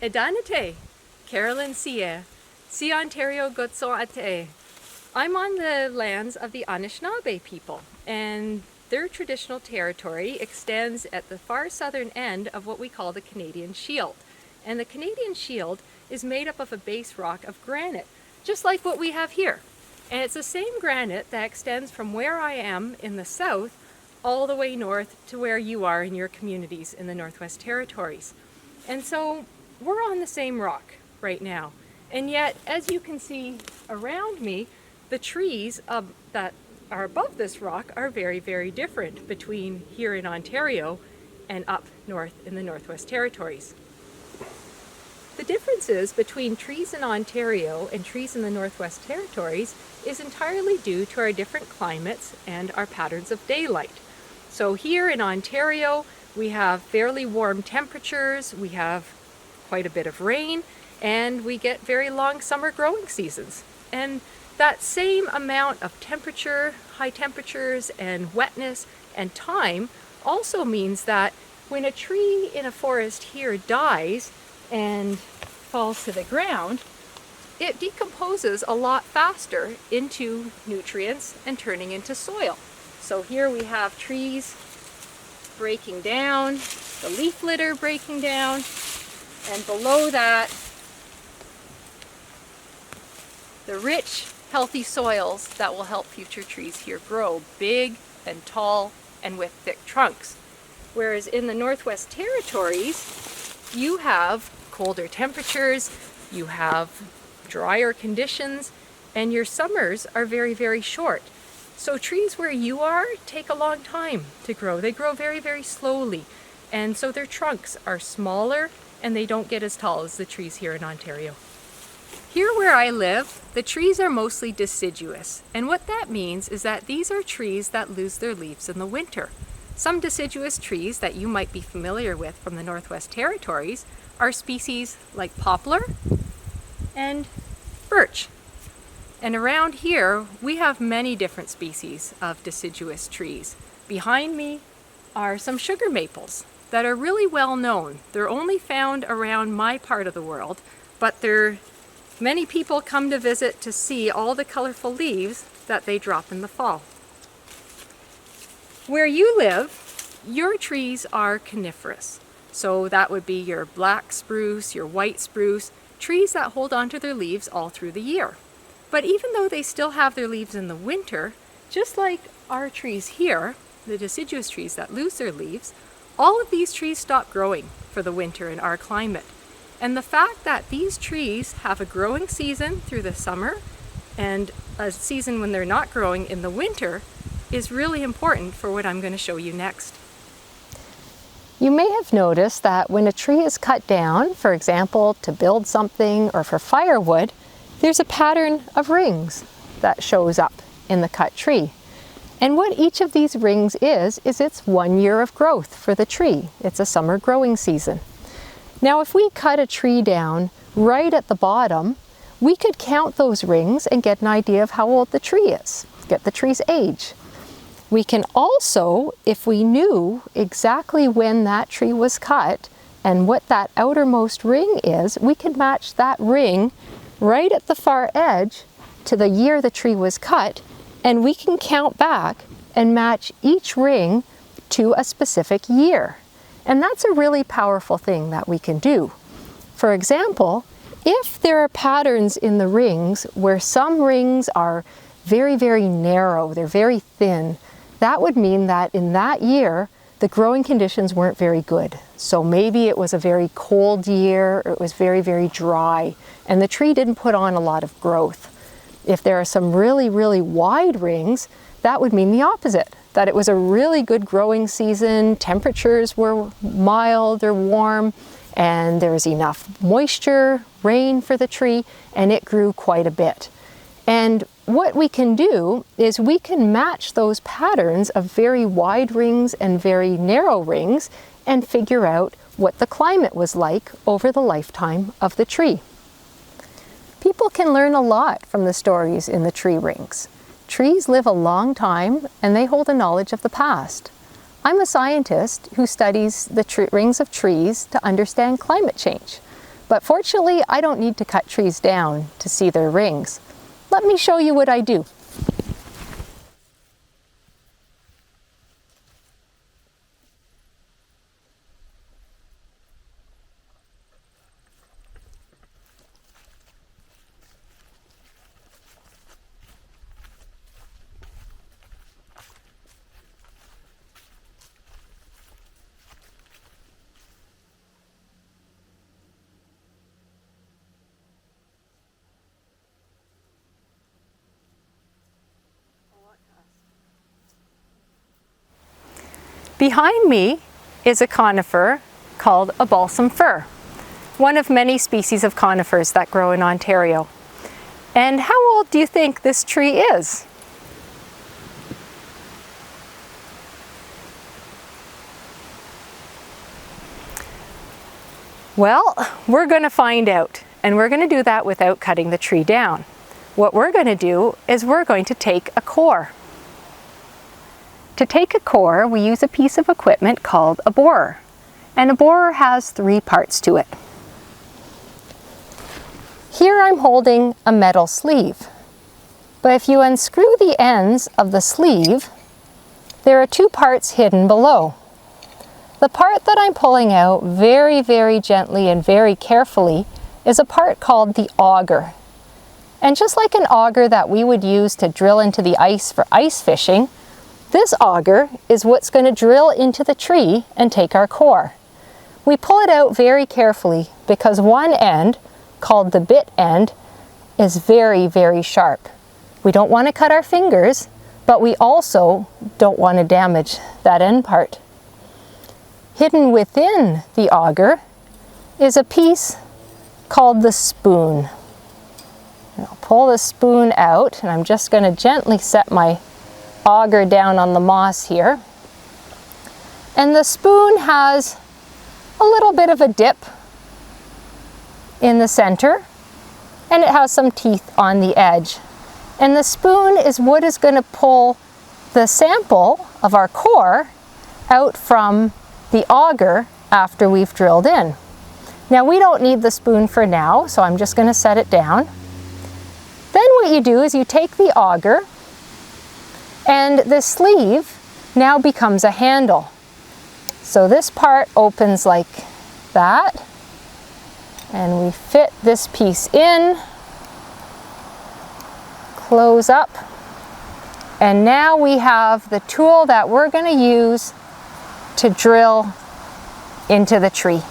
Edanate, Carolyn Sie, Si Ontario Gotso Ate. I'm on the lands of the Anishinaabe people, and their traditional territory extends at the far southern end of what we call the Canadian Shield. And the Canadian Shield is made up of a base rock of granite, just like what we have here. And it's the same granite that extends from where I am in the south all the way north to where you are in your communities in the Northwest Territories. And so we're on the same rock right now. And yet, as you can see around me, the trees that are above this rock are very, very different between here in Ontario and up north in the Northwest Territories. The differences between trees in Ontario and trees in the Northwest Territories is entirely due to our different climates and our patterns of daylight. So here in Ontario, we have fairly warm temperatures, we have quite a bit of rain, and we get very long summer growing seasons. And that same amount of temperature, high temperatures and wetness and time also means that when a tree in a forest here dies and falls to the ground, it decomposes a lot faster into nutrients and turning into soil. So here we have trees breaking down, the leaf litter breaking down, and below that, the rich, healthy soils that will help future trees here grow big and tall and with thick trunks. Whereas in the Northwest Territories, you have colder temperatures, you have drier conditions, and your summers are very, very short. So trees where you are take a long time to grow. They grow very, very slowly. And so their trunks are smaller and they don't get as tall as the trees here in Ontario. Here where I live, the trees are mostly deciduous. And what that means is that these are trees that lose their leaves in the winter. Some deciduous trees that you might be familiar with from the Northwest Territories are species like poplar and birch. And around here, we have many different species of deciduous trees. Behind me are some sugar maples that are really well known. They're only found around my part of the world, but many people come to visit to see all the colorful leaves that they drop in the fall. Where you live, your trees are coniferous. So that would be your black spruce, your white spruce, trees that hold onto their leaves all through the year. But even though they still have their leaves in the winter, just like our trees here, the deciduous trees that lose their leaves, all of these trees stop growing for the winter in our climate. And the fact that these trees have a growing season through the summer and a season when they're not growing in the winter is really important for what I'm going to show you next. You may have noticed that when a tree is cut down, for example, to build something or for firewood, there's a pattern of rings that shows up in the cut tree. And what each of these rings is it's 1 year of growth for the tree. It's a summer growing season. Now, if we cut a tree down right at the bottom, we could count those rings and get an idea of how old the tree is, get the tree's age. We can also, if we knew exactly when that tree was cut and what that outermost ring is, we could match that ring right at the far edge to the year the tree was cut, and we can count back and match each ring to a specific year. And that's a really powerful thing that we can do. For example, if there are patterns in the rings where some rings are very, very narrow, they're very thin, that would mean that in that year, the growing conditions weren't very good. So maybe it was a very cold year, or it was very, very dry, and the tree didn't put on a lot of growth. If there are some really, really wide rings, that would mean the opposite, that it was a really good growing season, temperatures were mild or warm, and there was enough moisture, rain for the tree, and it grew quite a bit. And what we can do is we can match those patterns of very wide rings and very narrow rings and figure out what the climate was like over the lifetime of the tree. People can learn a lot from the stories in the tree rings. Trees live a long time and they hold a knowledge of the past. I'm a scientist who studies the rings of trees to understand climate change. But fortunately, I don't need to cut trees down to see their rings. Let me show you what I do. Behind me is a conifer called a balsam fir, one of many species of conifers that grow in Ontario. And how old do you think this tree is? Well, we're going to find out, and we're going to do that without cutting the tree down. What we're going to do is we're going to take a core. To take a core, we use a piece of equipment called a borer. And a borer has 3 parts to it. Here I'm holding a metal sleeve. But if you unscrew the ends of the sleeve, there are 2 parts hidden below. The part that I'm pulling out very, very gently and very carefully is a part called the auger. And just like an auger that we would use to drill into the ice for ice fishing, this auger is what's going to drill into the tree and take our core. We pull it out very carefully because one end, called the bit end, is very, very sharp. We don't want to cut our fingers, but we also don't want to damage that end part. Hidden within the auger is a piece called the spoon. I'll pull the spoon out, and I'm just going to gently set my auger down on the moss here. And the spoon has a little bit of a dip in the center, and it has some teeth on the edge. And the spoon is what is going to pull the sample of our core out from the auger after we've drilled in. Now we don't need the spoon for now, so I'm just going to set it down. Then what you do is you take the auger, and the sleeve now becomes a handle. So this part opens like that, and we fit this piece in, close up, and now we have the tool that we're going to use to drill into the tree.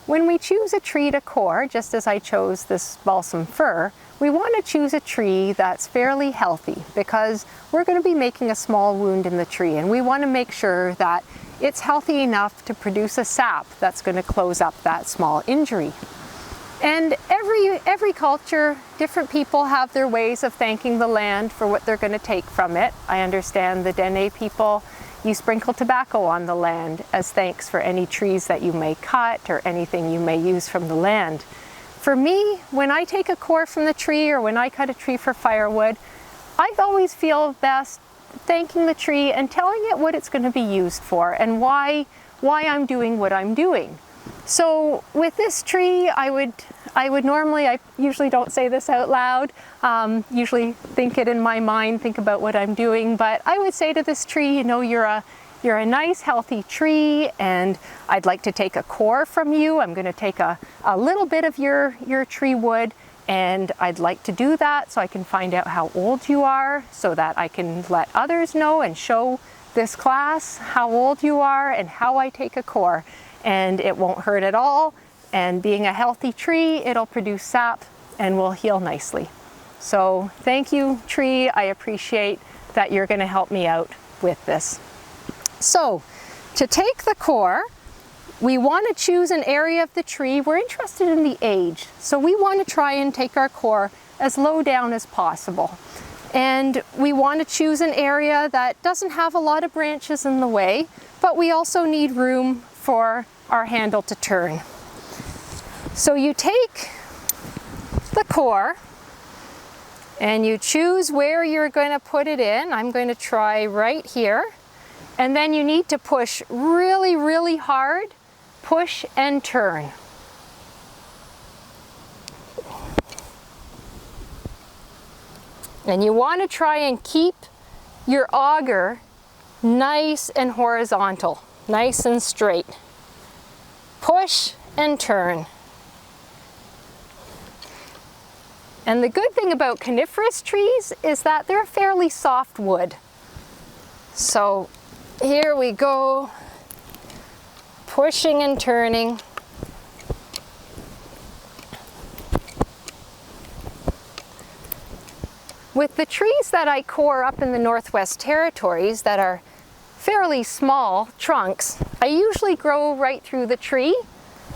When we choose a tree to core, just as I chose this balsam fir, we want to choose a tree that's fairly healthy because we're going to be making a small wound in the tree, and we want to make sure that it's healthy enough to produce a sap that's going to close up that small injury. And every culture, different people have their ways of thanking the land for what they're going to take from it. I understand the Dene people, you sprinkle tobacco on the land as thanks for any trees that you may cut or anything you may use from the land. For me, when I take a core from the tree or when I cut a tree for firewood, I always feel best thanking the tree and telling it what it's going to be used for and why I'm doing what I'm doing. So with this tree, I usually don't say this out loud, usually think it in my mind, think about what I'm doing, but I would say to this tree, you know, you're a nice healthy tree, and I'd like to take a core from you. I'm going to take a little bit of your tree wood, and I'd like to do that so I can find out how old you are, so that I can let others know and show this class how old you are and how I take a core. And it won't hurt at all, and being a healthy tree, it'll produce sap and will heal nicely. So thank you, tree. I appreciate that you're going to help me out with this. So to take the core, we want to choose an area of the tree. We're interested in the age, so we want to try and take our core as low down as possible. And we want to choose an area that doesn't have a lot of branches in the way, but we also need room for our handle to turn. So you take the core and you choose where you're going to put it in. I'm going to try right here. And then you need to push really, really hard. Push and turn. And you want to try and keep your auger nice and horizontal, nice and straight. Push and turn. And the good thing about coniferous trees is that they're fairly soft wood. So here we go, pushing and turning. With the trees that I core up in the Northwest Territories that are fairly small trunks, I usually grow right through the tree,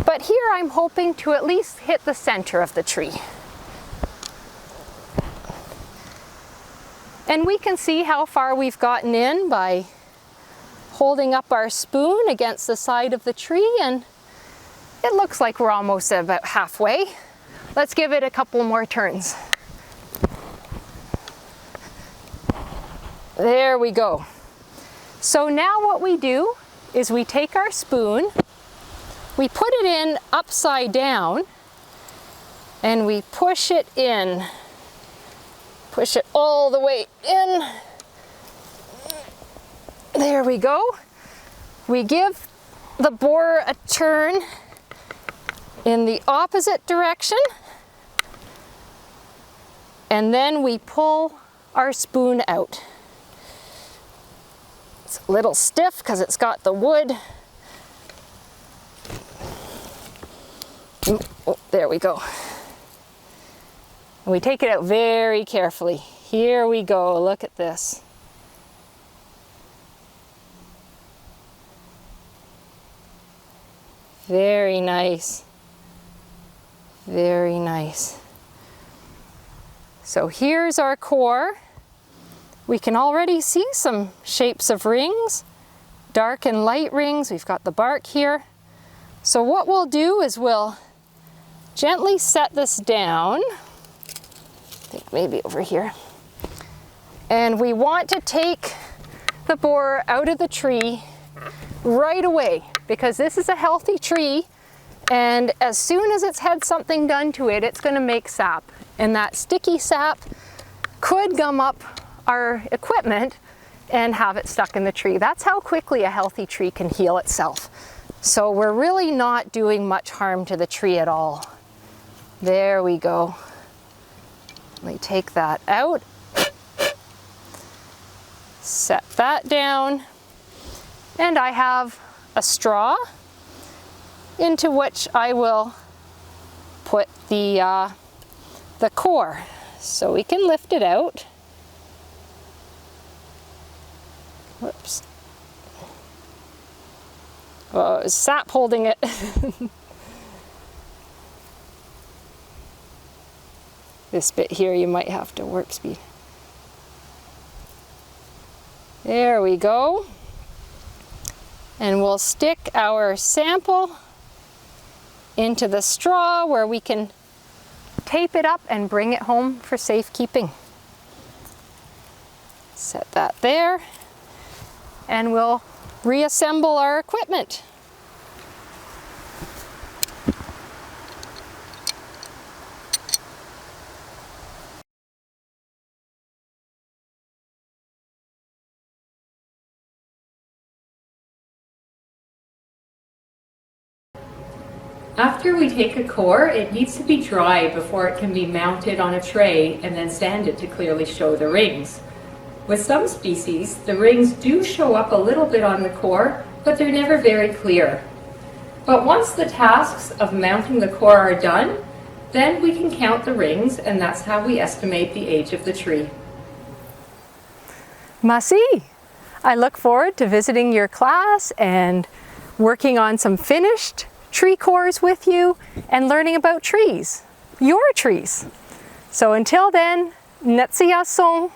but here I'm hoping to at least hit the center of the tree. And we can see how far we've gotten in by holding up our spoon against the side of the tree, and it looks like we're almost about halfway. Let's give it a couple more turns. There we go. So now what we do is we take our spoon, we put it in upside down, and we push it in. Push it all the way in. There we go. We give the bore a turn in the opposite direction, and then we pull our spoon out. It's a little stiff because it's got the wood. Oh, there we go. And we take it out very carefully. Here we go, look at this. Very nice. Very nice. So here's our core. We can already see some shapes of rings, dark and light rings. We've got the bark here. So what we'll do is we'll gently set this down. I think maybe over here. And we want to take the borer out of the tree right away, because this is a healthy tree, and as soon as it's had something done to it, it's going to make sap. And that sticky sap could gum up our equipment and have it stuck in the tree. That's how quickly a healthy tree can heal itself. So we're really not doing much harm to the tree at all. There we go. Let me take that out. Set that down. And I have a straw into which I will put the core. So we can lift it out. Whoops. Oh, it's sap holding it. This bit here you might have to warp speed. There we go. And we'll stick our sample into the straw where we can tape it up and bring it home for safekeeping. Set that there, and we'll reassemble our equipment. After we take a core, it needs to be dry before it can be mounted on a tray and then sanded to clearly show the rings. With some species, the rings do show up a little bit on the core, but they're never very clear. But once the tasks of mounting the core are done, then we can count the rings, and that's how we estimate the age of the tree. Merci! I look forward to visiting your class and working on some finished tree cores with you and learning about trees, your trees. So until then, Netsiyason.